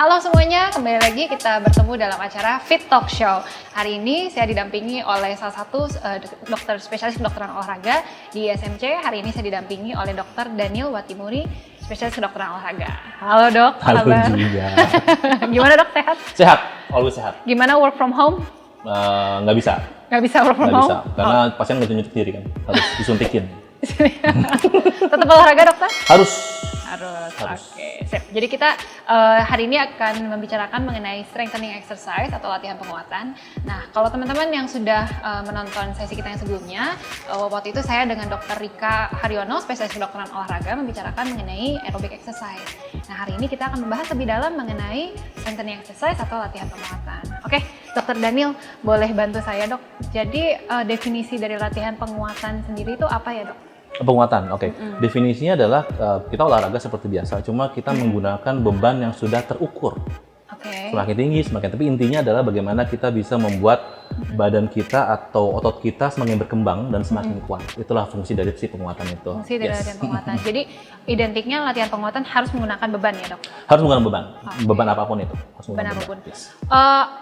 Halo semuanya, kembali lagi kita bertemu dalam acara Fit Talk Show. Hari ini saya didampingi oleh salah satu dokter spesialis kedokteran olahraga di SMC. Hari ini saya didampingi oleh Dr. Daniel Watimuri, spesialis kedokteran olahraga. Halo dok, halo kabar? juga. Gimana dok, sehat? Sehat, always sehat. Gimana work from home? Nggak bisa. Nggak bisa work from Nggak home? bisa, karena pasien nggak tunjuk diri kan, harus disuntikin. Tetap olahraga dokter? Harus. Oke, sip. Jadi kita hari ini akan membicarakan mengenai strengthening exercise atau latihan penguatan. Nah, kalau teman-teman yang sudah menonton sesi kita yang sebelumnya, waktu itu saya dengan Dr. Rika Haryono, spesialis kedokteran olahraga, membicarakan mengenai aerobic exercise. Nah, hari ini kita akan membahas lebih dalam mengenai strengthening exercise atau latihan penguatan. Oke, Dr. Daniel, boleh bantu saya dok? Jadi definisi dari latihan penguatan sendiri itu apa ya dok? Penguatan, oke. Definisinya adalah kita olahraga seperti biasa, cuma kita menggunakan beban yang sudah terukur. Semakin tinggi, tapi intinya adalah bagaimana kita bisa membuat badan kita atau otot kita semakin berkembang dan semakin kuat. Itulah fungsi dari si penguatan itu. Fungsi dari latihan penguatan. Jadi identiknya latihan penguatan harus menggunakan beban ya dok? Harus menggunakan beban, beban apapun itu. Beban apapun. Yes.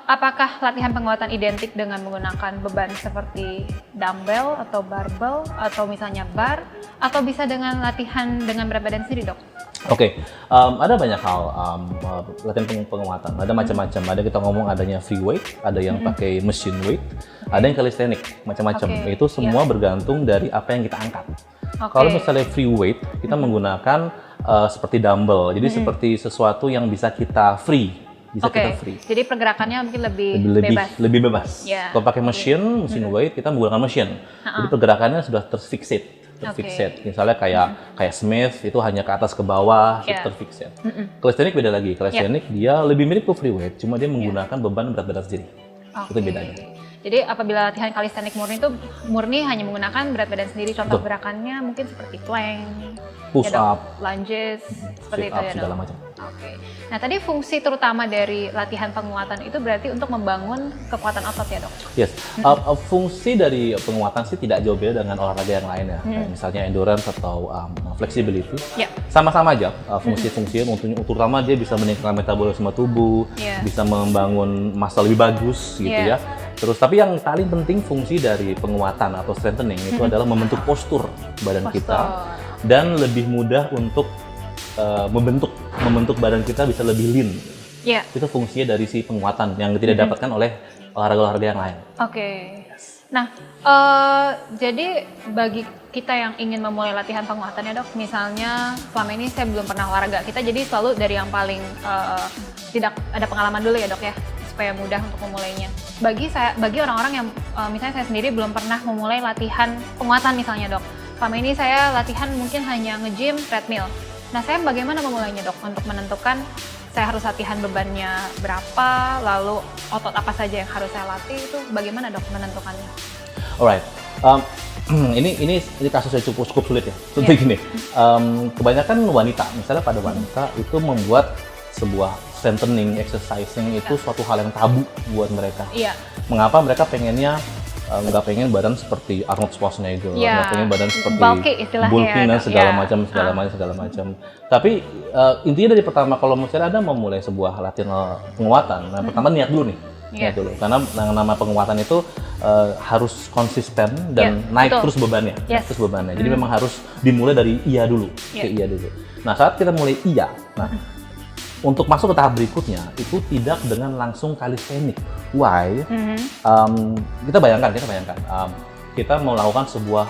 Apakah latihan penguatan identik dengan menggunakan beban seperti dumbbell atau barbell atau misalnya bar, atau bisa dengan latihan dengan berat badan sendiri dok? Oke, ada banyak hal latihan penguatan, ada macam-macam. Ada kita ngomong adanya free weight, ada yang pakai machine weight, ada yang calisthenic, macam-macam. Itu semua bergantung dari apa yang kita angkat. Kalau misalnya free weight, kita menggunakan seperti dumbbell, jadi seperti sesuatu yang bisa kita free. Kita free. Jadi pergerakannya mungkin lebih bebas. Yeah. Kalau pakai machine weight, kita menggunakan machine. Jadi pergerakannya sudah terfixate. Misalnya kayak Smith itu hanya ke atas ke bawah, terfixate. Calisthenic beda lagi. Calisthenic dia lebih mirip ke free weight, cuma dia menggunakan beban berat badan sendiri. Itu bedanya. Jadi apabila latihan calisthenic murni hanya menggunakan berat badan sendiri, contoh gerakannya mungkin seperti plank, push up, lunges, seperti itu ya segala macam. Nah tadi fungsi terutama dari latihan penguatan itu berarti untuk membangun kekuatan otot ya dok? Yes, fungsi dari penguatan sih tidak jauh beda dengan olahraga yang lain ya, kayak misalnya endurance atau flexibility. Sama-sama aja fungsi-fungsinya, terutama dia bisa meningkatkan metabolisme tubuh, bisa membangun massa lebih bagus gitu ya. Terus tapi yang paling penting fungsi dari penguatan atau strengthening itu adalah membentuk postur badan kita dan lebih mudah untuk membentuk badan kita bisa lebih lean. Itu fungsinya dari si penguatan yang tidak didapatkan oleh olahraga-olahraga yang lain. Nah, jadi bagi kita yang ingin memulai latihan penguatan ya dok, misalnya selama ini saya belum pernah olahraga, kita jadi selalu dari yang paling tidak ada pengalaman dulu ya dok ya, supaya mudah untuk memulainya. Bagi orang-orang yang misalnya saya sendiri belum pernah memulai latihan penguatan misalnya dok, selama ini saya latihan mungkin hanya nge-gym, treadmill. Nah, saya bagaimana memulainya dok untuk menentukan saya harus latihan bebannya berapa, lalu otot apa saja yang harus saya latih, itu bagaimana dok menentukannya? Alright, ini kasusnya cukup sulit ya. Contoh gini, kebanyakan wanita, misalnya pada wanita itu membuat sebuah strengthening exercising itu suatu hal yang tabu buat mereka. Mengapa mereka pengennya nggak pengen badan seperti Arnold Schwarzenegger, nggak pengen badan seperti bulky dan segala macam. Tapi intinya dari pertama kalau misalnya Anda memulai sebuah latihan penguatan, nah pertama niat dulu nih. Niat dulu, karena nama penguatan itu harus konsisten dan naik terus bebannya. Jadi memang harus dimulai dari iya dulu, ke iya dulu. Nah saat kita mulai iya, untuk masuk ke tahap berikutnya itu tidak dengan langsung calisthenic. Why? Kita bayangkan kita melakukan sebuah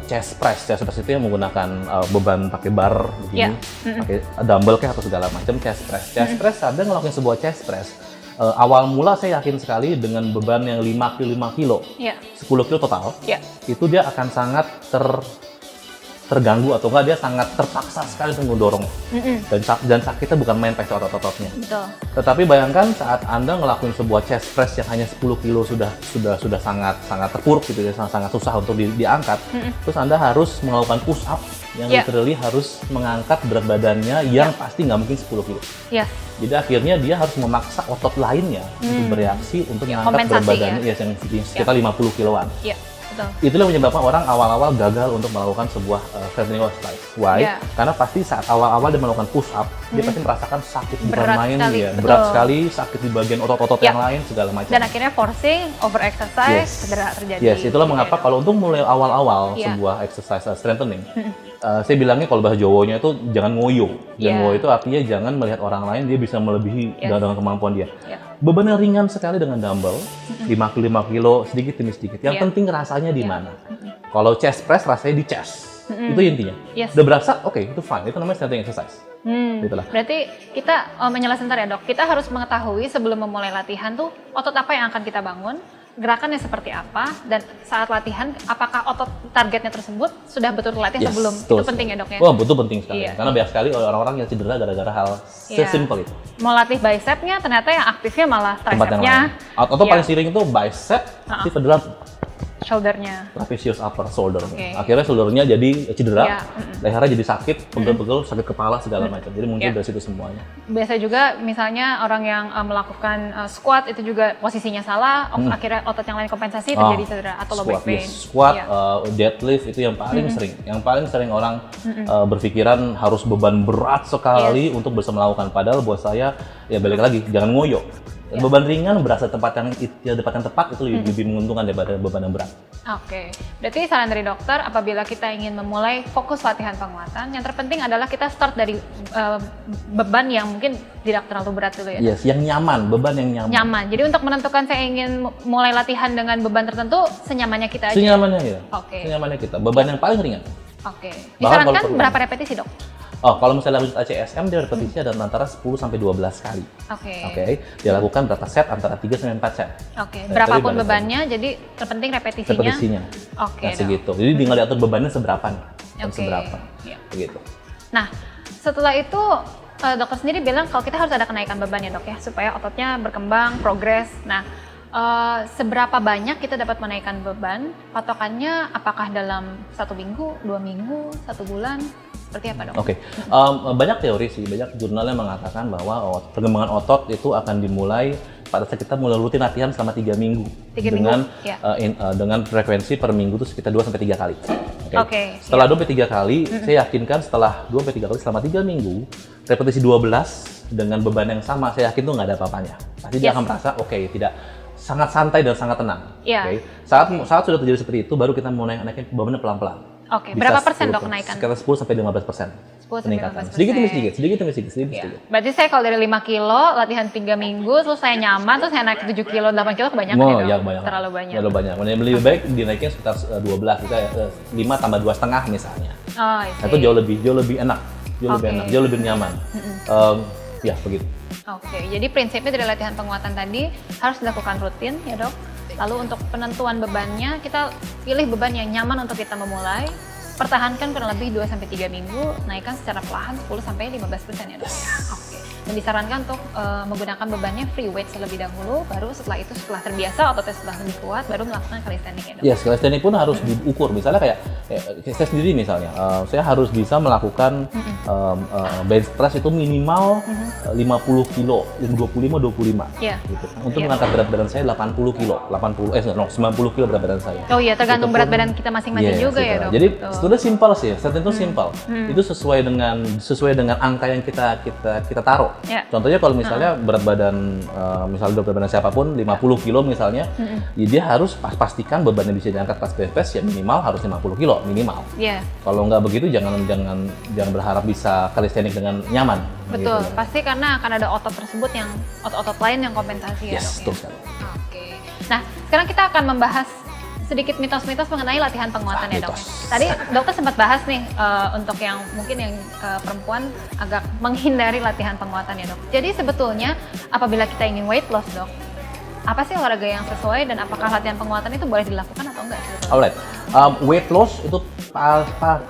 chest press itu yang menggunakan beban pakai bar begini, pakai dumbbell atau segala macam chest press. Ada ngelakuin sebuah chest press. Awal mula saya yakin sekali dengan beban yang 5 kilo, 10 kilo total, itu dia akan sangat terganggu atau enggak, dia sangat terpaksa sekali untuk mendorong dan sakitnya bukan main pakai otot-ototnya. Tetapi bayangkan saat Anda ngelakuin sebuah chest press yang hanya 10 kilo sudah sangat terpuruk gitu ya, sangat susah untuk diangkat. Terus Anda harus melakukan push up yang literally harus mengangkat berat badannya yang pasti nggak mungkin 10 kilo. Jadi akhirnya dia harus memaksa otot lainnya untuk bereaksi untuk mengangkat berat badannya yang sekitar 50 kiloan. betul. Itulah yang menyebabkan orang awal-awal gagal untuk melakukan sebuah strengthening exercise. Why? Yeah. Karena pasti saat awal-awal dia melakukan push up, dia pasti merasakan sakit bukan Berat main sekali, ya, betul. berat sekali, sakit di bagian otot-otot Yeah. yang lain segala macam. Dan akhirnya forcing, over exercise, Yes. cedera terjadi. Yes, itulah mengapa Gitu. kalau untuk mulai awal-awal Yeah. sebuah exercise strengthening, saya bilangnya kalau bahasa Jawanya itu jangan ngoyo. Dan Yeah. ngoyo itu artinya jangan melihat orang lain dia bisa melebihi Yes. dengan kemampuan dia. Yeah. Beban yang ringan sekali dengan dumbbell, 5 kilo, sedikit demi sedikit. Yang Yeah. penting rasanya di Yeah. mana. Kalau chest press rasanya di chest. Itu intinya. Yes. Udah berasa, oke, itu fine. Itu namanya strengthening exercise. Gitulah. Berarti kita menjelaskan sebentar ya dok, kita harus mengetahui sebelum memulai latihan tuh otot apa yang akan kita bangun, gerakannya seperti apa, dan saat latihan apakah otot targetnya tersebut sudah betul terlatih Yes, sebelum. betul. Itu penting ya dok ya. Wah, betul penting sekali. Iya. Karena banyak sekali orang-orang yang cedera gara-gara hal Iya. sesimpel itu. Mau latih bicepnya ternyata yang aktifnya malah Tempat yang tricepnya, lain. Atau Iya. paling sering itu bicep, tapi adalah shouldernya. trapezius upper shoulder. Oke. Akhirnya shouldernya jadi cedera, Iya, lehernya jadi sakit, pegel-pegel, sakit kepala segala macam. Jadi muncul Iya. dari situ semuanya. Biasa juga misalnya orang yang melakukan squat itu juga posisinya salah, akhirnya otot yang lain kompensasi terjadi cedera atau low back Squat, pain. yes. Squat, Iya. deadlift itu yang paling sering. Yang paling sering orang berpikiran harus beban berat sekali untuk bisa melakukan. Padahal buat saya ya balik lagi, jangan ngoyo. Beban ringan berasa tempat yang tepat itu lebih menguntungkan daripada beban yang berat. Oke, berarti saran dari dokter apabila kita ingin memulai fokus latihan penguatan, yang terpenting adalah kita start dari beban yang mungkin tidak terlalu berat dulu ya. Yes, yang nyaman, beban yang nyaman. Nyaman. Jadi untuk menentukan saya ingin mulai latihan dengan beban tertentu, senyamannya kita aja. Senyamannya ya. Oke. Senyamannya kita. Beban yang paling ringan. Oke. Bahkan Disarankan kalau perlu. berapa repetisi dok? Oh, kalau misalnya lanjut ACSM dia repetisi ada antara 10 sampai 12 kali. Oke. Oke. Dia lakukan berapa set? Antara 3 sampai 4 set. Oke. Tapi Berapapun balik bebannya, jadi terpenting repetisinya. repetisinya. Oke. Nah, dok. segitu. Jadi tinggal diatur bebannya seberapa nih. Dan Oke. seberapa. Iya. Begitu. Nah, setelah itu dokter sendiri bilang kalau kita harus ada kenaikan beban ya dok ya, supaya ototnya berkembang, progres. Nah, seberapa banyak kita dapat menaikkan beban? Patokannya apakah dalam 1 minggu, 2 minggu, 1 bulan? Seperti apa dok? Oke. Banyak teori sih, banyak jurnal yang mengatakan bahwa perkembangan otot itu akan dimulai pada saat kita mulai rutin latihan selama 3 minggu. 3 dengan minggu, ya. Dengan frekuensi per minggu itu sekitar 2 sampai 3 kali. Oke, Setelah 2 sampai 3 kali, saya yakinkan setelah 2 sampai 3 kali selama 3 minggu, repetisi 12 dengan beban yang sama, saya yakin tuh nggak ada apa-apanya. Pasti dia Yes. akan merasa oke, tidak sangat santai dan sangat tenang. Iya. Oke. Saat sudah terjadi seperti itu, baru kita mau naikin bebannya pelan-pelan. Oke, Bisa berapa persen 10%, dok kenaikan? Sekitar 10 sampai 15%. 10 sampai peningkatan. 15%. Sedikit demi sedikit, sedikit demi sedikit, sedikit demi Iya. sedikit. Berarti saya kalau dari 5 kilo, latihan 3 minggu, terus saya nyaman, terus saya naik ke 7 kilo, 8 kilo kebanyakan Oh, ya dok? ya kebanyakan. Terlalu banyak. Terlalu banyak. Lebih baik dinaikin sekitar 12, kita 5 tambah 2,5 misalnya. Oh, I see. Itu jauh lebih enak, jauh lebih Oke. enak, jauh lebih nyaman. Ya begitu. Oke, jadi prinsipnya dari latihan penguatan tadi harus dilakukan rutin ya dok. Lalu untuk penentuan bebannya, kita pilih beban yang nyaman untuk kita memulai. Pertahankan kurang lebih 2-3 minggu, naikkan secara perlahan 10-15% ya dok. Oke. Dan disarankan untuk menggunakan bebannya free weight terlebih dahulu, baru setelah itu setelah terbiasa, ototnya sudah lebih kuat, baru melakukan calisthenics ya dok. Ya, calisthenics pun harus diukur. Misalnya kayak saya sendiri misalnya, saya harus bisa melakukan bench press itu minimal 50 kilo, 25. Iya. Gitu. Untuk Iya. mengangkat berat badan saya 80 kilo, 90 kilo berat badan saya. Oh iya, tergantung Itu berat pun- badan kita masing-masing Yes, juga ya gitu. dok. Jadi Betul. sebetulnya simpel sih, setting itu simpel. Itu sesuai dengan angka yang kita taruh. Ya. Contohnya kalau misalnya berat badan misalnya berat badan siapapun 50 kilo misalnya, ya dia harus pastikan bebannya bisa diangkat pas bench press ya minimal harus 50 kilo minimal. Iya. Kalau nggak begitu jangan berharap bisa calisthenics dengan nyaman. Betul, Gitu. pasti karena akan ada otot tersebut yang otot-otot lain yang kompensasi ya Yes, dok betul ya. sekali. Oke. Nah, sekarang kita akan membahas sedikit mitos-mitos mengenai latihan penguatan ya dok. Mitos. Tadi dokter sempat bahas nih untuk yang mungkin yang perempuan agak menghindari latihan penguatan ya dok. Jadi sebetulnya apabila kita ingin weight loss dok, apa sih olahraga yang sesuai dan apakah latihan penguatan itu boleh dilakukan atau enggak sebetulnya? Alright, weight loss itu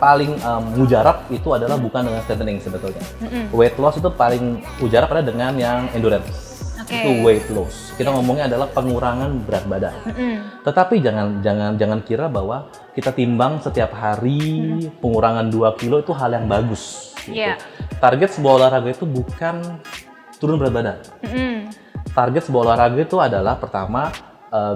paling mujarab itu adalah bukan dengan strengthening sebetulnya. Weight loss itu paling mujarab adalah dengan yang endurance. Oke. Itu weight loss. Kita ngomongnya adalah pengurangan berat badan. Tetapi jangan kira bahwa kita timbang setiap hari pengurangan 2 kilo itu hal yang bagus. Gitu. Iya. Target sebuah olahraga itu bukan turun berat badan. Target sebuah olahraga itu adalah pertama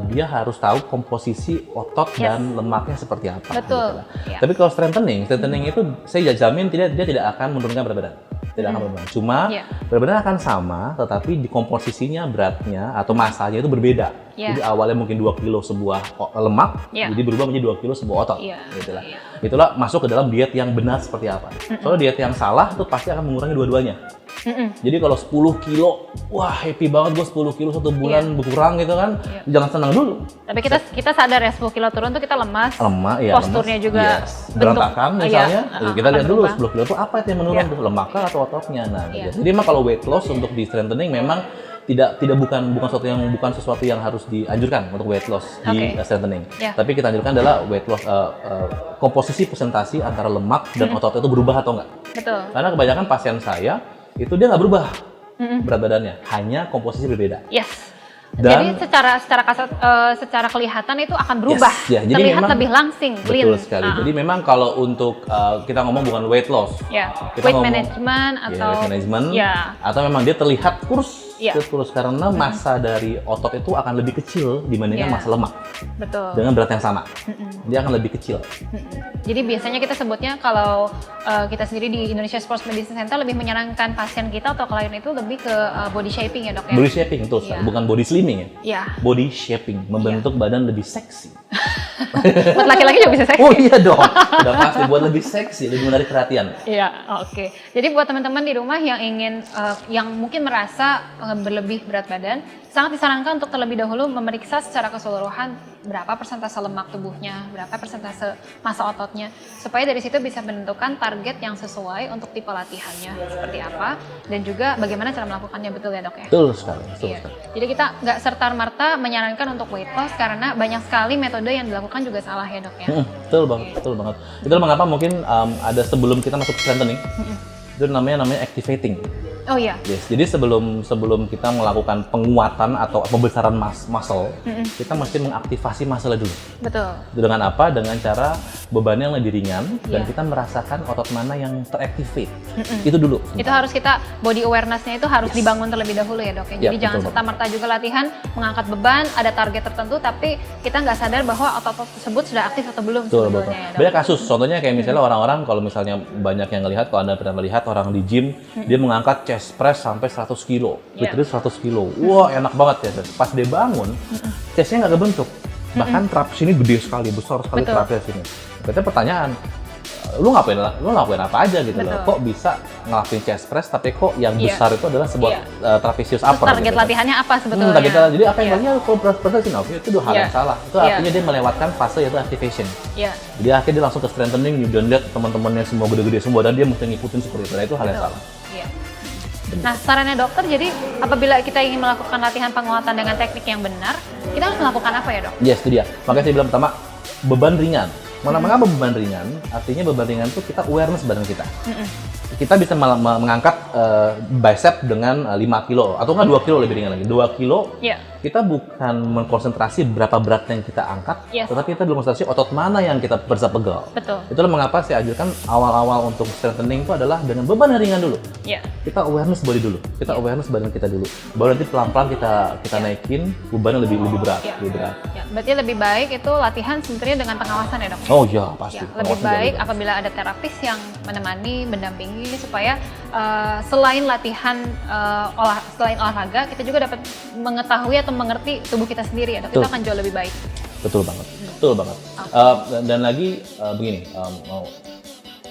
dia harus tahu komposisi otot Yes. dan lemaknya seperti apa. Betul. Gitu lah. Iya. Tapi kalau strengthening itu saya jamin dia tidak akan menurunkan berat badan. Tidak akan menurunkan. Cuma Iya. berat badan akan sama, tetapi di komposisinya beratnya atau masanya itu berbeda. Iya. Jadi awalnya mungkin 2 kilo sebuah lemak, Iya. jadi berubah menjadi 2 kilo sebuah otot. Iya. Gitu lah. Iya. Itulah masuk ke dalam diet yang benar seperti apa. Soalnya diet yang salah itu pasti akan mengurangi dua-duanya. Jadi kalau 10 kilo, wah happy banget gue 10 kilo 1 bulan berkurang gitu kan, jangan senang dulu. Tapi kita sadar ya 10 kilo turun tuh kita lemas. Lemak ya, Posturnya lemas. juga Yes. Berantakan misalnya, kita akan lihat dulu berubah. 10 kilo itu apa itu yang menurun Iya. tuh, lemak kah atau ototnya. Nah, Iya. gitu. Jadi emang kalau weight loss untuk di strengthening memang bukan sesuatu yang harus dianjurkan untuk weight loss di Oke. strengthening. Iya. Tapi kita anjurkan adalah weight loss komposisi presentasi antara lemak dan otot itu berubah atau enggak. Betul. Karena kebanyakan pasien saya itu dia nggak berubah berat badannya, hanya komposisi berbeda. Yes. Dan- Jadi secara kelihatan itu akan berubah. Yes, ya, jadi Terlihat memang- lebih langsing, clean. Betul sekali. Jadi memang kalau untuk kita ngomong bukan weight loss, ya, kita weight ngomong- management atau weight management, ya, atau memang dia terlihat kurus, Iya. kurus karena massa dari otot itu akan lebih kecil dibandingkan Iya. massa lemak betul. dengan berat yang sama. Dia akan lebih kecil. Jadi biasanya kita sebutnya kalau kita sendiri di Indonesia Sports Medicine Center lebih menyarankan pasien kita atau klien itu lebih ke body shaping ya dok ya. Body shaping itu Iya. bukan body slimming ya. Iya. Body shaping, membentuk badan lebih seksi. Buat laki-laki juga bisa seksi. Oh iya dong, udah pasti buat lebih seksi, lebih menarik perhatian. Iya, oke. Jadi buat teman-teman di rumah yang ingin, yang mungkin merasa berlebih berat badan, sangat disarankan untuk terlebih dahulu memeriksa secara keseluruhan berapa persentase lemak tubuhnya, berapa persentase massa ototnya, supaya dari situ bisa menentukan target yang sesuai untuk tipe latihannya seperti apa, dan juga bagaimana cara melakukannya, betul ya dok ya? Betul sekali, betul Iya. sekali. Jadi kita nggak serta-merta menyarankan untuk weight loss karena banyak sekali metode yang dilakukan juga salah ya dok ya. Betul banget, betul banget. Itulah mengapa mungkin ada sebelum kita masuk strengthening, itu namanya activating. Oh iya. Yes, jadi sebelum kita melakukan penguatan atau pembesaran muscle, kita mesti mengaktifasi muscle dulu. Betul. Dengan apa? Dengan cara bebannya yang lebih ringan dan Iya. kita merasakan otot mana yang teractivate. Itu dulu. Itu harus kita body awareness-nya itu harus dibangun terlebih dahulu ya dok ya. Jadi Ya, jangan betul, serta-merta juga latihan mengangkat beban, ada target tertentu tapi kita nggak sadar bahwa otot-otot tersebut sudah aktif atau belum Betul, betul. sebetulnya ya dok. Banyak kasus, contohnya kayak misalnya orang-orang kalau misalnya banyak yang ngelihat, kalau Anda pernah melihat orang di gym, dia mengangkat chest press sampai 100 kilo, Iya. literally 100 kilo. Wah, enak banget ya. Pas dia bangun, chestnya nggak kebentuk. Bahkan traps ini gede sekali, besar sekali Betul. trapsnya sini. Berarti pertanyaan, lu ngapain apa aja gitu loh? Betul. Kok bisa ngelakuin chest press tapi kok yang Iya. besar itu adalah sebuah Iya. trapezius Terus upper target gitu. latihannya apa sebetulnya? Jadi apa yang Iya. tadinya kalau berat sih itu dua hal Iya. yang salah. Itu Iya. artinya dia melewatkan fase yaitu activation. Iya. Jadi akhirnya dia langsung ke strengthening, dan lihat teman-temannya semua gede-gede semua dan dia mesti ngikutin seperti itu. Nah, itu hal yang Betul. salah. Iya. Nah, sarannya dokter, jadi apabila kita ingin melakukan latihan penguatan dengan teknik yang benar, kita harus melakukan apa ya dok? Yes, itu dia. Makanya saya bilang pertama, beban ringan. Mengapa beban ringan? Artinya beban ringan itu kita awareness badan kita. Kita bisa mengangkat bicep dengan 5 kilo atau enggak 2 kilo lebih ringan lagi. 2 kilo Iya. kita bukan mengkonsentrasi berapa berat yang kita angkat, Yes. tetapi kita konsentrasi otot mana yang kita bisa pegal. Betul. Itulah mengapa saya anjurkan awal-awal untuk strengthening itu adalah dengan beban yang ringan dulu. Iya. Kita awareness body dulu, kita awareness badan kita dulu. Baru nanti pelan-pelan kita naikin bebannya lebih berat, Iya. lebih berat. Ya, berarti lebih baik itu latihan sebenarnya dengan pengawasan ya dok? Oh iya, pasti. Ya, lebih baik apabila ada terapis yang menemani, mendampingi supaya selain latihan selain olahraga, kita juga dapat mengetahui atau mengerti tubuh kita sendiri ya dok. Itu Betul. akan jauh lebih baik. Betul banget, betul banget. Dan lagi begini,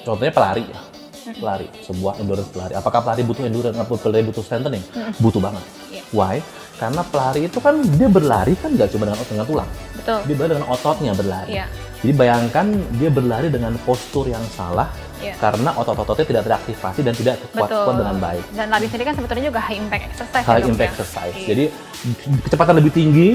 contohnya pelari ya. Pelari, sebuah endurance pelari. Apakah pelari butuh endurance atau pelari butuh strengthening? Butuh banget. Iya. Why? Karena pelari itu kan dia berlari kan nggak cuma dengan tulang. Betul. Dia berlari dengan ototnya berlari. Iya. Jadi bayangkan dia berlari dengan postur yang salah Iya. karena otot-ototnya tidak teraktivasi dan tidak terkuat dengan baik. Dan lari sendiri kan sebetulnya juga high impact exercise. High ya, dok, impact ya? exercise. Iya. Jadi kecepatan lebih tinggi,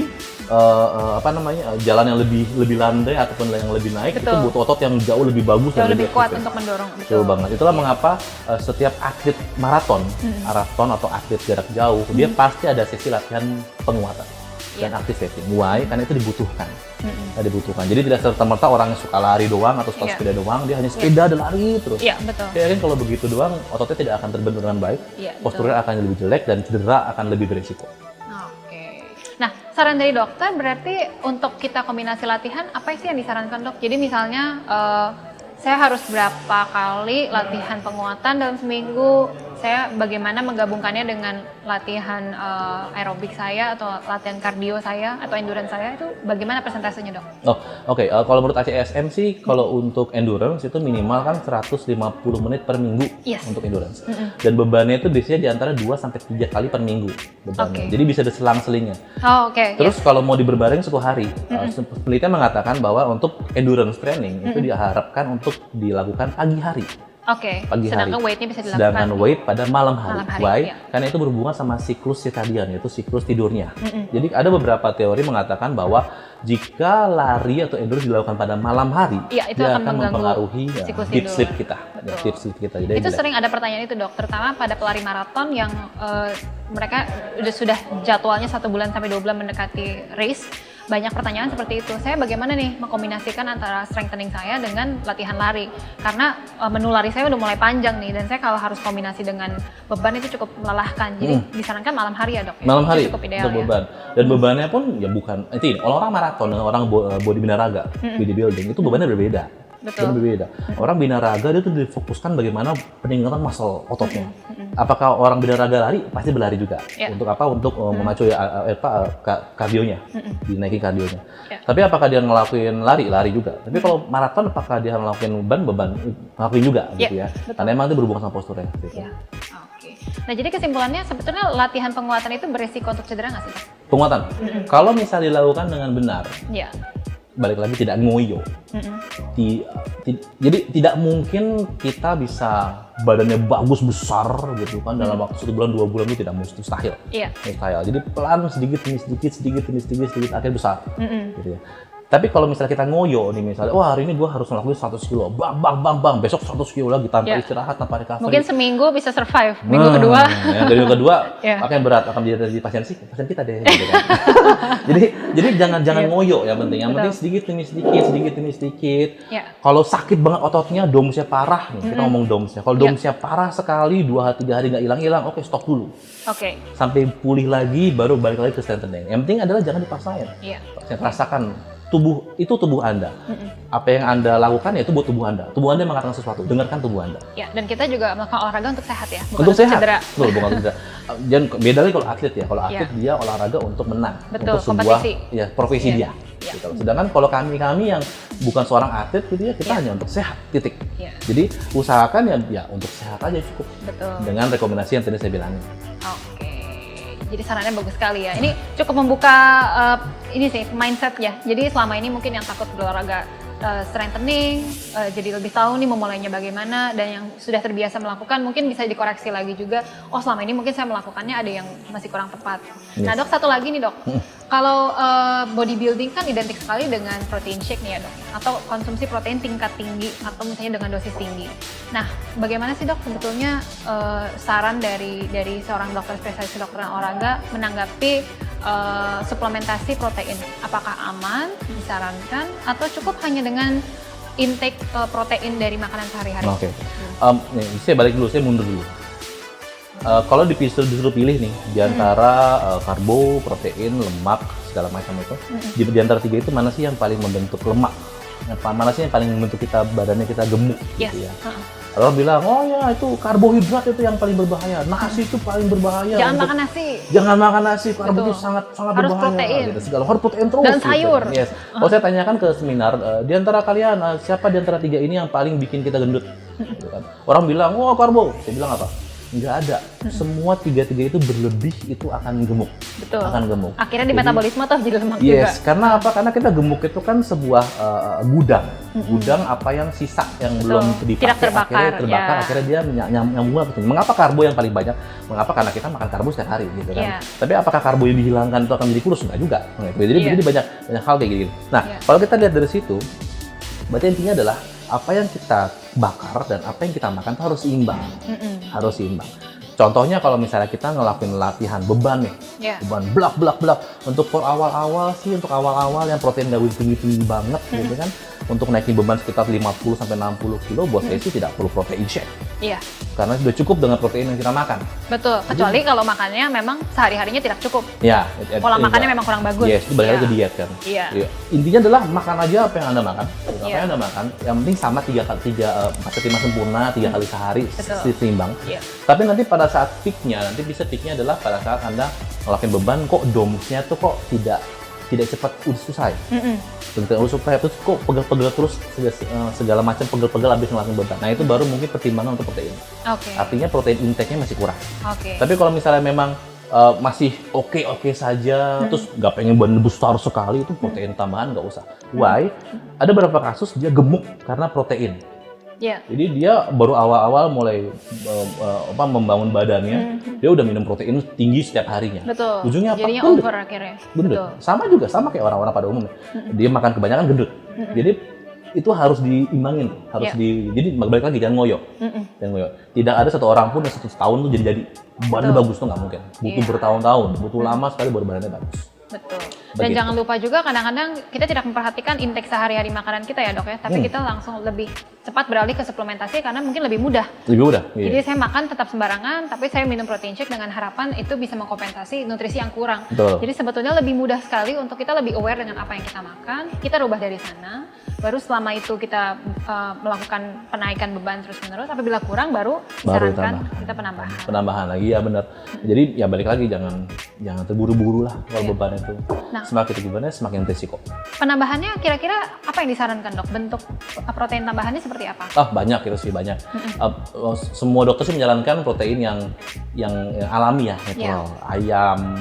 jalan yang lebih landai ataupun yang lebih naik itu Betul. butuh otot yang jauh lebih bagus jauh dan lebih kuat efisien. untuk mendorong. Betul banget. Itulah mengapa setiap atlet maraton atau atlet jarak jauh, dia pasti ada sesi latihan penguatan dan Iya. activating. Why? Karena itu dibutuhkan. Dibutuhkan. Jadi tidak serta-merta orang yang suka lari doang atau suka Iya. sepeda doang, dia hanya sepeda dan lari terus. Iya, betul. Ya kan kalau begitu doang, ototnya tidak akan terbentuk dengan baik, Iya, betul. posturnya akan lebih jelek dan cedera akan lebih berisiko. Oke. Nah, saran dari dokter berarti untuk kita kombinasi latihan apa sih yang disarankan dok? Jadi misalnya saya harus berapa kali latihan penguatan dalam seminggu? Saya bagaimana menggabungkannya dengan latihan aerobik saya atau latihan kardio saya atau endurance saya, itu bagaimana persentasenya dok? Oh, oke. Kalau menurut ACSM sih, kalau untuk endurance itu minimal kan 150 menit per minggu untuk endurance. Dan bebannya itu biasanya di antara 2 sampai 3 kali per minggu bebannya. Jadi bisa diselang-selingnya. Oh, oke. Terus kalau mau diberbaring 10 hari, penelitian mengatakan bahwa untuk endurance training itu diharapkan untuk dilakukan pagi hari. Oke, Pagi sedangkan hari. weight-nya bisa dilakukan. Sedangkan weight pada malam hari. Malam hari, Why? iya. Karena itu berhubungan sama siklus circadian, yaitu siklus tidurnya. Jadi ada beberapa teori mengatakan bahwa jika lari atau endurance dilakukan pada malam hari, Iya, itu dia akan akan mengganggu mempengaruhi siklus deep tidur. sleep kita. Betul. Deep sleep kita. Jadi Itu jelek. sering ada pertanyaan itu dok, terutama pada pelari maraton yang mereka sudah jadwalnya 1 bulan sampai 2 bulan mendekati race. Banyak pertanyaan seperti itu. Saya bagaimana nih mengkombinasikan antara strengthening saya dengan latihan lari? Karena menu lari saya udah mulai panjang nih, dan saya kalau harus kombinasi dengan beban itu cukup melelahkan. Jadi disarankan malam hari ya dok? Ya? Malam hari Itu cukup ideal untuk ya? beban. Dan bebannya pun ya bukan, ini orang maraton dengan orang body binaraga, bodybuilding, itu bebannya berbeda. Betul. Berbeda. Orang binaraga dia tuh difokuskan bagaimana peningkatan muscle ototnya. Apakah orang binaraga lari? Pasti berlari juga. Untuk apa? Untuk memacu kardionya, dinaikin kardionya. Tapi apakah dia ngelakuin lari? Lari juga. Tapi kalau maraton, apakah dia ngelakuin beban? Ngelakuin juga gitu ya. Betul. Karena emang itu berhubungan sama posturnya. Gitu. Ya. Oke. Nah jadi kesimpulannya sebetulnya latihan penguatan itu berisiko untuk cedera nggak sih dok? Penguatan. Kalau misalnya dilakukan dengan benar, Ya. balik lagi tidak ngoyo. Jadi tidak mungkin kita bisa badannya bagus besar gitu kan dalam waktu 1 bulan 2 bulan itu tidak mustahil. Iya. Mustahil. Jadi pelan sedikit demi sedikit akhirnya besar. Gitu ya. Tapi kalau misalnya kita ngoyo nih, misalnya, wah hari ini gue harus ngelakuin 100 kilo, bang, besok 100 kilo lagi tanpa istirahat, tanpa recovery. Mungkin seminggu bisa survive, minggu kedua. Dari minggu kedua akan berat, akan menjadi pasien kita deh. Gitu kan. jadi jangan ngoyo yang penting. Yang penting sedikit demi sedikit. Kalau sakit banget ototnya, domsnya parah nih, kita ngomong domsnya. Kalau domsnya parah sekali, 2-3 hari nggak hilang, oke stop dulu. Oke. Sampai pulih lagi, baru balik lagi ke strengthening. Yang penting adalah jangan dipaksain. Rasakan. Tubuh Anda. Apa yang Anda lakukan ya itu buat tubuh Anda. Tubuh Anda mengatakan sesuatu, dengarkan tubuh Anda. Ya, dan kita juga melakukan olahraga untuk sehat ya, bukan untuk sehat. cedera. Betul, bukan untuk cedera. Dan beda lagi kalau atlet ya. Kalau atlet dia olahraga untuk menang, betul, untuk sebuah kompetisi. Profesi dia. Gitu. Sedangkan kalau kami yang bukan seorang atlet gitu ya, kita hanya untuk sehat, titik. Jadi usahakan ya untuk sehat aja cukup. Betul. Dengan rekomendasi yang tadi saya bilangin. Oke. Jadi sarannya bagus sekali ya. Ini cukup membuka ini sih mindset ya. Jadi selama ini mungkin yang takut berolahraga strengthening, jadi lebih tahu nih memulainya bagaimana, dan yang sudah terbiasa melakukan mungkin bisa dikoreksi lagi juga. Oh selama ini mungkin saya melakukannya ada yang masih kurang tepat. Nah dok, satu lagi nih dok, kalau bodybuilding kan identik sekali dengan protein shake nih ya dok, atau konsumsi protein tingkat tinggi atau misalnya dengan dosis tinggi. Nah bagaimana sih dok sebetulnya saran dari seorang dokter spesialis kedokteran olahraga menanggapi suplementasi protein? Apakah aman, disarankan, atau cukup hanya dengan intake protein dari makanan sehari-hari? Oke. Nih, saya balik dulu, saya mundur dulu. Kalau disuruh pilih nih di antara karbo, protein, lemak, segala macam itu, di antara 3 itu mana sih yang paling membentuk lemak? Mana sih yang paling membentuk badannya kita gemuk gitu ya? Orang bilang, oh ya itu karbohidrat itu yang paling berbahaya, nasi itu paling berbahaya. Jangan makan nasi. Jangan makan nasi, karbo itu sangat harus berbahaya. Protein. Gitu. Segala harus protein terus. Dan sayur. Gitu. Yes. Kalau saya tanyakan ke seminar, di antara kalian siapa di antara 3 ini yang paling bikin kita gendut? Gitu kan. Orang bilang, oh karbo. Saya bilang apa? Nggak ada. Semua 3 itu berlebih itu akan gemuk. Betul. Akan gemuk. Akhirnya di metabolisme tuh jadi lemak juga. Yes, karena apa? Karena kita gemuk itu kan sebuah gudang. Gudang apa yang sisa yang belum dipakai, tidak terbakar, akhirnya terbakar, akhirnya dia nyambung ke sini. Mengapa karbo yang paling banyak? Mengapa? Karena kita makan karbo setiap hari gitu kan. Tapi apakah karbo yang dihilangkan itu akan menjadi kurus? Enggak juga. Jadi banyak hal kayak gitu. Nah, kalau kita lihat dari situ, berarti intinya adalah apa yang kita bakar dan apa yang kita makan itu harus seimbang. Harus seimbang. Contohnya kalau misalnya kita ngelakuin latihan beban nih, beban blak. Untuk awal-awal yang protein nggak tinggi banget gitu kan, untuk naikin beban sekitar 50 sampai 60 kilo, buat saya sih tidak perlu protein shake. Iya. Karena sudah cukup dengan protein yang kita makan. Betul, kecuali kalau makannya memang sehari-harinya tidak cukup. Ya, Pola makannya memang kurang bagus. Yes, itu balik lagi ke diet kan. Iya. Intinya adalah makan aja apa yang Anda makan. Apa Iya. yang Anda makan, yang penting sama 4 ke 5 sempurna, 3 kali sehari, Betul. seimbang. Iya. Tapi nanti pada saat peaknya, peaknya adalah pada saat Anda ngelakuin beban, kok DOMS-nya tuh kok tidak cepat selesai. Begitu selesai terus kok pegel-pegel terus segala macam pegel-pegel habis ngelakuin beban. Nah itu baru mungkin pertimbangan untuk protein. Oke. Artinya protein intake-nya masih kurang. Oke. Tapi kalau misalnya memang masih oke saja, terus nggak pengen badan besar sekali, itu protein tambahan nggak usah. Why? Ada beberapa kasus dia gemuk karena protein. Iya. Jadi dia baru awal-awal mulai membangun badannya, dia udah minum protein tinggi setiap harinya. Betul. Ujungnya apa? Jadinya Gendut. over akhirnya. Gendut. Betul. Sama kayak orang-orang pada umumnya. Dia makan kebanyakan gendut. Jadi itu harus diimbangin, jadi balik lagi jangan ngoyo. Jangan ngoyo. Tidak ada satu orang pun yang 1 tahun tuh jadi badannya bagus tuh nggak mungkin. Butuh bertahun-tahun, butuh lama sekali baru badannya bagus. Betul. Dan Begitu. jangan lupa juga kadang-kadang kita tidak memperhatikan intake sehari-hari makanan kita ya dok ya, tapi kita langsung lebih cepat beralih ke suplementasi karena mungkin lebih mudah. Lebih mudah. Iya. Jadi saya makan tetap sembarangan, tapi saya minum protein shake dengan harapan itu bisa mengkompensasi nutrisi yang kurang. Betul. Jadi sebetulnya lebih mudah sekali untuk kita lebih aware dengan apa yang kita makan, kita rubah dari sana. Baru selama itu kita melakukan penaikan beban terus-menerus. Apabila kurang baru disarankan kita penambahan. Penambahan lagi ya benar. Jadi ya balik lagi jangan terburu-buru lah kalau beban itu. Nah, semakin bebannya semakin risiko. Penambahannya kira-kira apa yang disarankan dok? Bentuk protein tambahannya seperti apa? Banyak itu sih banyak. Semua dokter sih menyarankan protein yang alami ya, natural. Ayam,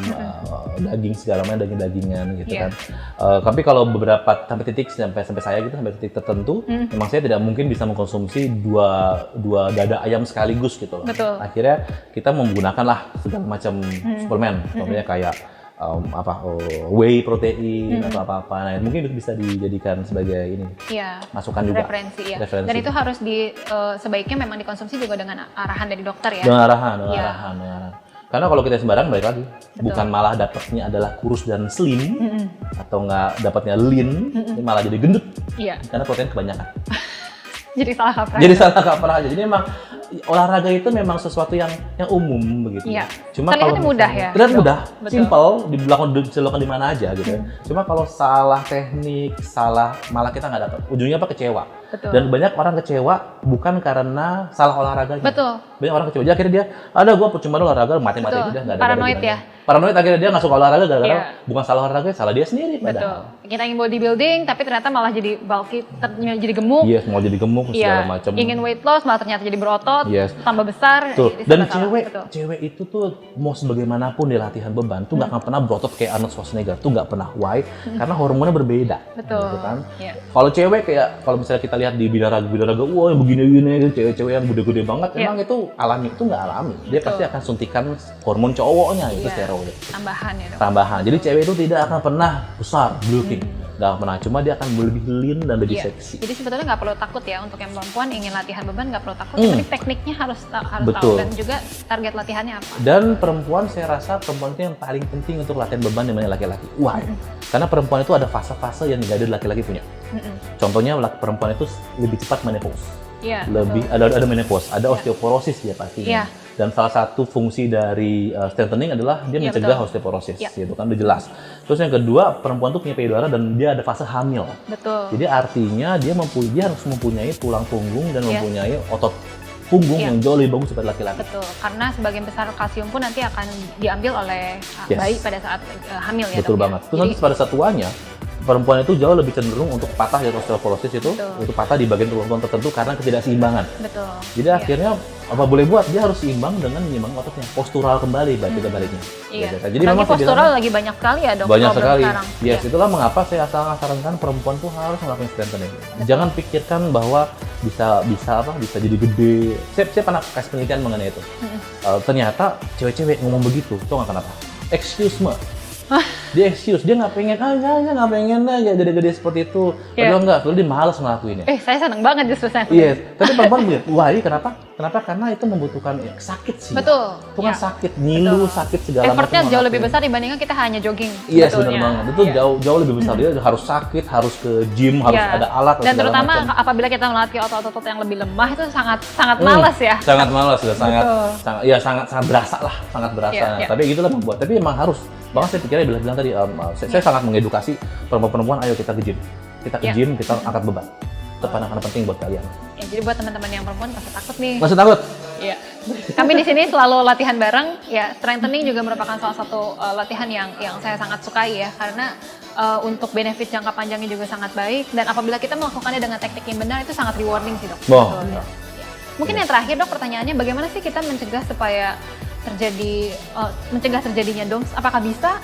daging segala macam daging-dagingan gitu kan. Tapi kalau beberapa sampai saya gitu sampai titik tertentu, memang saya tidak mungkin bisa mengkonsumsi dua dada ayam sekaligus gitu loh. Betul. Akhirnya kita menggunakan lah segala macam suplemen, contohnya kayak whey protein atau apa-apa. Nah, mungkin itu bisa dijadikan sebagai ini masukan juga. Referensi ya. Dan itu harus sebaiknya memang dikonsumsi juga dengan arahan dari dokter ya. Dengan arahan. Karena kalau kita sembarang balik lagi, bukan malah dapatnya adalah kurus dan slim atau nggak dapatnya lean, ini malah jadi gendut. Iya. Karena protein kebanyakan. Jadi salah kaprah. Jadi salah kaprah aja. Jadi memang olahraga itu memang sesuatu yang umum begitu. Iya. Cuma terlihat kalau mudah ya. Terlihat mudah, Betul. simple, dilakukan di mana aja gitu. Cuma kalau salah teknik, malah kita nggak dapat. Ujungnya apa? Kecewa. Betul. Dan banyak orang kecewa bukan karena salah olahraganya. Betul. Banyak orang kecewa. Jadi akhirnya dia, gue percuma olahraga, mati-mati aja udah nggak ada. Paranoid ya. Paranoid akhirnya dia nggak suka olahraga gara-gara bukan salah olahraga, salah dia sendiri. Betul. Padahal. Kita ingin bodybuilding tapi ternyata malah jadi bulky, jadi gemuk. Iya, mau jadi gemuk segala macam. Ingin weight loss malah ternyata jadi berotot, tambah besar. Tuh. Jadi Dan salah. cewek itu tuh mau sebagaimanapun di latihan beban tuh nggak akan pernah berotot kayak Arnold Schwarzenegger, tuh nggak pernah. Why? Karena hormonnya berbeda. Betul. Gitu kan? Iya. Kalau cewek kalau misalnya kita lihat di binaraga, wah begini-begini, cewek-cewek yang gede-gede banget, emang itu alami, itu nggak alami. Dia pasti akan suntikan hormon cowoknya, itu steroid. Tambahan ya dok. Tambahan. Jadi cewek itu tidak akan pernah besar, bulking. Nggak pernah, cuma dia akan lebih lean dan lebih seksi. Jadi sebetulnya nggak perlu takut ya untuk yang perempuan ingin latihan beban nggak perlu takut, tapi tekniknya harus tahu dan juga target latihannya apa. Dan perempuan, saya rasa perempuan itu yang paling penting untuk latihan beban dibanding laki-laki. Why? Karena perempuan itu ada fase-fase yang nggak ada laki-laki punya. Contohnya perempuan itu lebih cepat menopause. Iya. Lebih ada menopause, ada osteoporosis dia pastinya. Iya. Dan salah satu fungsi dari strengthening adalah dia mencegah osteoporosis, gitu kan, udah jelas. Terus yang kedua, perempuan tuh punya payudara dan dia ada fase hamil. Betul. Jadi artinya dia harus mempunyai tulang punggung dan mempunyai otot punggung yang jauh lebih bagus daripada laki-laki. Betul, karena sebagian besar kalsium pun nanti akan diambil oleh bayi pada saat hamil ya. Betul banget. Terus nanti pada saat tuanya, perempuan itu jauh lebih cenderung untuk patah ya, osteoporosis itu patah di bagian tulang tertentu karena ketidakseimbangan. Betul. Jadi akhirnya apa boleh buat, dia harus seimbang dengan menyeimbang ototnya, postural kembali baliknya. Iya. Jadi memang postural lagi banyak sekali ya dok. Banyak sekali. Sekarang. Yes, itulah mengapa saya sarankan perempuan tuh harus melakukan strengthening. Jangan pikirkan bahwa bisa jadi gede. Saya pernah kasih penelitian mengenai itu. Ternyata cewek-cewek ngomong begitu, tau nggak kenapa? Excuse me. Dia excuse, dia nggak pengen, nggak pengen ya gede-gede seperti itu. Padahal enggak, padahal dia malas ngelakuinnya. Saya seneng banget justru saya. Iya, tapi perempuan bilang, wah ini kenapa? Kenapa? Karena itu membutuhkan sakit sih. Betul. Itu kan sakit, ngilu, sakit segala macam. Effortnya jauh lebih besar dibandingkan kita hanya jogging. Iya, benar banget. Itu jauh lebih besar. Dia harus sakit, harus ke gym, harus ada alat dan terutama apabila kita melatih otot-otot yang lebih lemah itu sangat malas ya. Sangat malas, sangat berasa lah, sangat berasa. Tapi gitulah membuat. Tapi emang harus. Bahkan saya pikirnya bilang tadi, saya sangat mengedukasi perempuan-perempuan, ayo kita ke gym. Kita ke gym, kita angkat beban. Itu pandangan penting buat kalian. Ya, jadi buat teman-teman yang perempuan nggak usah takut nih. Nggak usah takut? Iya. Kami di sini selalu latihan bareng. Ya, strengthening juga merupakan salah satu latihan yang saya sangat sukai ya, karena untuk benefit jangka panjangnya juga sangat baik, dan apabila kita melakukannya dengan teknik yang benar itu sangat rewarding sih, Dok. Ya. Mungkin yang terakhir, Dok, pertanyaannya bagaimana sih kita mencegah supaya mencegah terjadinya DOMS? Apakah bisa?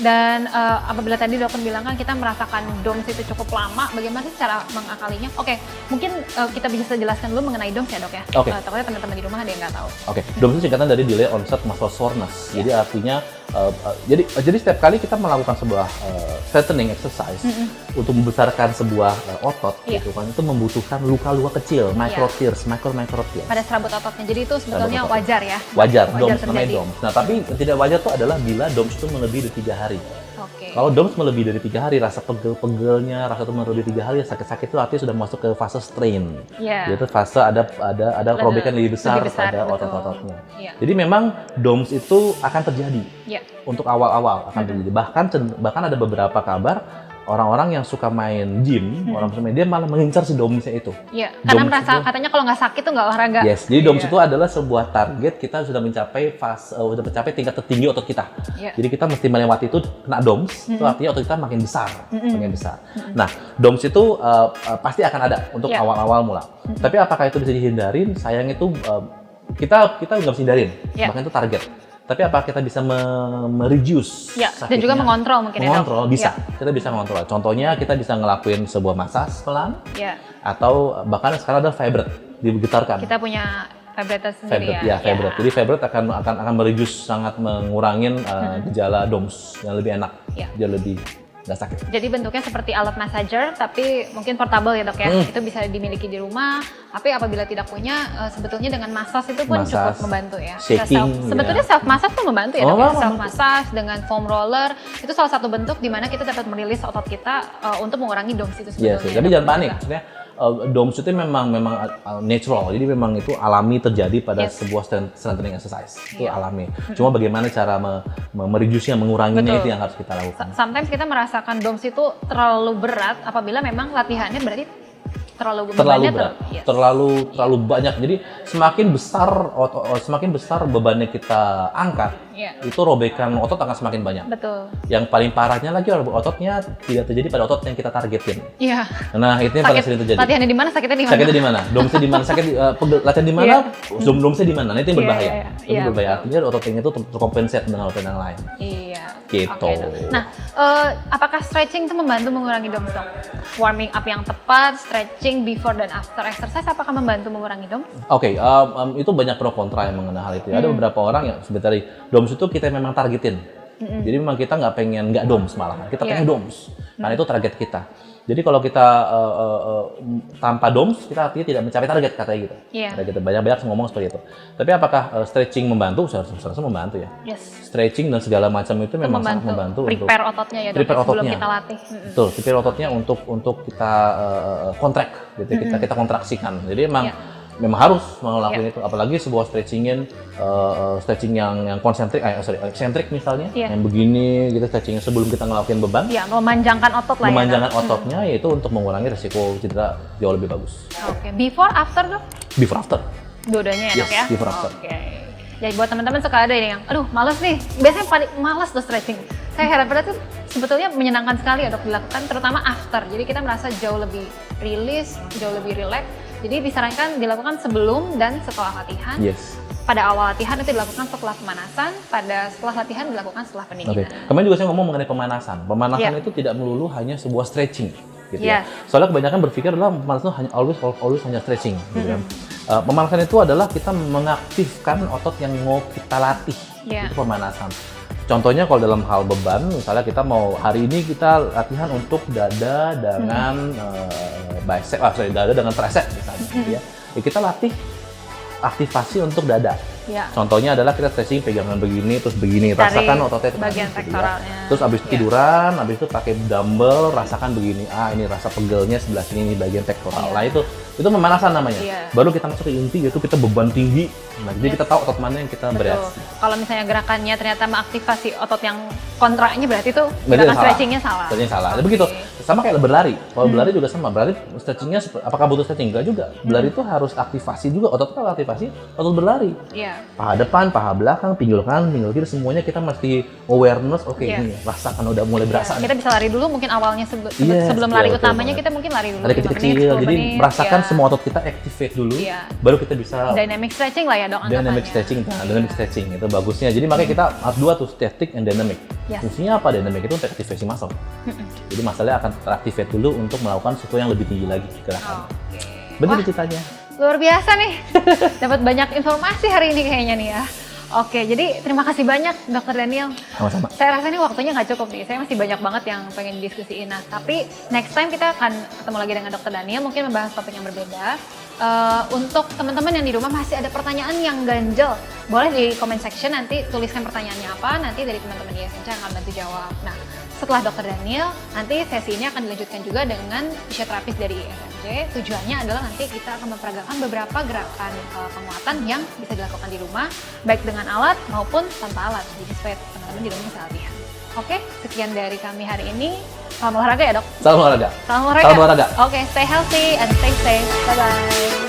Dan apabila tadi dokter bilang kan kita merasakan DOMS itu cukup lama, bagaimana sih cara mengakalinya? Oke, mungkin kita bisa jelaskan dulu mengenai DOMS ya, Dok ya. Takutnya teman-teman di rumah ada yang nggak tahu. DOMS itu singkatan dari delay onset muscle soreness. Jadi artinya jadi setiap kali kita melakukan sebuah strengthening exercise untuk membesarkan sebuah otot gitu kan, itu membutuhkan luka-luka kecil, micro tears. Pada serabut ototnya. Jadi itu sebetulnya wajar ya. Wajar DOMS, namanya DOMS. Nah, tapi tidak wajar itu adalah bila DOMS itu melebihi dari 3 hari. Kalau DOMS melebihi dari 3 hari, rasa pegel-pegelnya, rasa itu melebihi 3 hari, sakit-sakit itu artinya sudah masuk ke fase strain. Yaitu fase ada robekan lebih besar pada otot-ototnya. Jadi memang DOMS itu akan terjadi. Untuk awal-awal akan terjadi. Bahkan ada beberapa kabar orang-orang yang suka main gym, dia malah mengincar si DOMS-nya itu. Iya, karena merasa katanya kalau nggak sakit tuh nggak olahraga. Yes, jadi DOMS itu adalah sebuah target kita sudah mencapai tingkat tertinggi otot kita. Jadi kita mesti melewati itu, kena DOMS, itu artinya otot kita makin besar. Nah, DOMS itu pasti akan ada untuk awal-awal mula. Tapi apakah itu bisa dihindarin? Sayang itu kita nggak bisa hindarin, bahkan itu target. Tapi apa kita bisa mereduce sakitnya? Dan juga mengontrol mungkin ya, Dok? Bisa. Kita bisa mengontrol. Contohnya kita bisa ngelakuin sebuah massage pelan. Atau bahkan sekarang ada vibrate, digetarkan. Kita punya vibrator sendiri vibrate. Jadi vibrate akan mereduce, sangat mengurangin gejala DOMS yang lebih enak. Dia lebih nggak sakit. Jadi bentuknya seperti alat massager, tapi mungkin portable ya, Dok ya. Itu bisa dimiliki di rumah. Tapi apabila tidak punya, sebetulnya dengan massage itu pun cukup membantu ya. Sebetulnya self massage tuh membantu ya, Dok ya. Self massage dengan foam roller itu salah satu bentuk di mana kita dapat merilis otot kita untuk mengurangi DOMS itu sebetulnya. Tapi jangan panik, maksudnya DOMS itu memang natural, jadi memang itu alami terjadi pada sebuah strengthening exercise. Itu alami. Cuma bagaimana cara mereduce-nya, menguranginya, itu yang harus kita lakukan. Sometimes kita merasakan DOMS itu terlalu berat apabila memang latihannya berarti terlalu berat, terlalu banyak. Jadi semakin besar bebannya kita angkat, itu robekan otot akan semakin banyak. Betul. Yang paling parahnya lagi ototnya tidak terjadi pada otot yang kita targetin. Nah, itu yang paling sering terjadi. Latihannya di mana, sakitnya di mana? Sakitnya di mana? DOMS-nya di mana? Latihan di mana? DOMS-nya di mana? Nah, itu yang berbahaya. Itu berbahaya. Artinya otot yang itu terkompensate dengan otot yang lain. Gitu. Nah, apakah stretching itu membantu mengurangi DOMS, Dok? Warming up yang tepat, stretching before dan after exercise, apakah membantu mengurangi DOMS? Itu banyak pro kontra yang mengenai hal itu. Ada beberapa orang yang sebenarnya DOMS itu kita memang targetin. Jadi memang kita nggak pengen nggak DOMS malahan, kita pengen DOMS. Karena itu target kita. Jadi kalau kita tanpa DOMS, kita artinya tidak mencapai target, katanya gitu. Kita banyak ngomong seperti itu. Tapi apakah stretching membantu? Seharusnya membantu ya. Stretching dan segala macam itu memang sangat membantu. Prepare ototnya ya, Dok, sebelum kita latih. Betul, prepare ototnya untuk kita contract, gitu. Kita kontraksikan. Jadi memang harus melakukan itu, apalagi sebuah stretching yang eksentrik misalnya, yang begini gitu, stretching sebelum kita ngelakuin beban. Memanjangkan otot lah. Memanjangkan ototnya, yaitu untuk mengurangi resiko cedera jauh lebih bagus. Before after, Dok? Before after. Dua-duanya ya, Dok ya? Before after. Jadi buat teman-teman suka ada yang, males nih, biasanya paling males tuh stretching. Saya heran pada itu sebetulnya menyenangkan sekali ya, Dok, dilakukan, terutama after. Jadi kita merasa jauh lebih release, jauh lebih relax. Jadi disarankan dilakukan sebelum dan setelah latihan. Pada awal latihan itu dilakukan setelah pemanasan, setelah latihan dilakukan setelah pendinginan. Kemarin juga saya ngomong mengenai pemanasan. Pemanasan itu tidak melulu hanya sebuah stretching, gitu ya. Soalnya kebanyakan berpikir adalah pemanasan hanya always hanya stretching, gitu kan. Pemanasan itu adalah kita mengaktifkan otot yang mau kita latih. Itu pemanasan. Contohnya kalau dalam hal beban, misalnya kita mau hari ini kita latihan untuk dada dengan bicep, dada dengan tricep misalnya, gitu ya. Ya kita latih aktivasi untuk dada. Ya. Contohnya adalah kita stretching pegangan begini, terus begini, Tarik rasakan ototnya bagian gitu ya. pektoralnya. Terus abis itu tiduran, abis itu pakai dumbbell, rasakan begini. Ini rasa pegelnya sebelah sini, ini bagian pektoral. Nah itu pemanasan namanya. Iya. Baru kita masuk ke inti, yaitu kita beban tinggi. Nah, jadi kita tahu otot mana yang kita bereaksi. Kalau misalnya gerakannya ternyata mengaktifasi otot yang kontraknya, berarti itu Berarti gerakan salah. stretchingnya salah. Stretching salah. Oke. Begitu. Sama kayak berlari. Kalau berlari juga sama. Berarti stretchingnya apakah butuh stretching? Enggak juga. Berlari itu harus aktivasi juga. Otot kalau aktivasi, otot berlari. Iya. Paha depan, paha belakang, pinggul kanan, pinggul kiri, semuanya kita mesti awareness. Oke, Iya. ini rasakan udah mulai berasa. Kita bisa lari dulu mungkin awalnya Yes, sebelum iya, lari betul utamanya banget. kita mungkin lari dulu. Ada 5 kecil-kecil, menit, 10 jadi menit, merasakan ya. semua otot kita activate dulu, Iya. baru kita bisa Dynamic stretching lah ya dok anggapannya. dynamic stretching. Nah, dynamic stretching itu bagusnya. Jadi makanya kita harus dua tuh, static and dynamic. Yes. Fungsinya apa dynamic itu untuk aktivasi muscle. Jadi muscle-nya akan teractivate dulu untuk melakukan sesuatu yang lebih tinggi lagi gerakan. Oke. Begitu Wah, ceritanya. luar biasa nih. Dapat banyak informasi hari ini kayaknya nih ya. Oke, jadi terima kasih banyak Dr. Daniel. Sama-sama. Saya rasa ini waktunya nggak cukup nih. Saya masih banyak banget yang pengen diskusiin. Nah, tapi next time kita akan ketemu lagi dengan Dr. Daniel, mungkin membahas topik yang berbeda. Untuk teman-teman yang di rumah masih ada pertanyaan yang ganjel, boleh di comment section nanti tuliskan pertanyaannya apa, nanti dari teman-teman di SMC akan bantu jawab. Nah, setelah Dr. Daniel, nanti sesi ini akan dilanjutkan juga dengan fisioterapis dari SMC. Tujuannya adalah nanti kita akan memperagakan beberapa gerakan penguatan yang bisa dilakukan di rumah, baik dengan alat maupun tanpa alat. Jadi supaya teman-teman di rumah bisa latihan. Oke, sekian dari kami hari ini. Salam olahraga ya dok? Salam olahraga. Salam olahraga. Salam olahraga. Oke, stay healthy and stay safe. Bye-bye.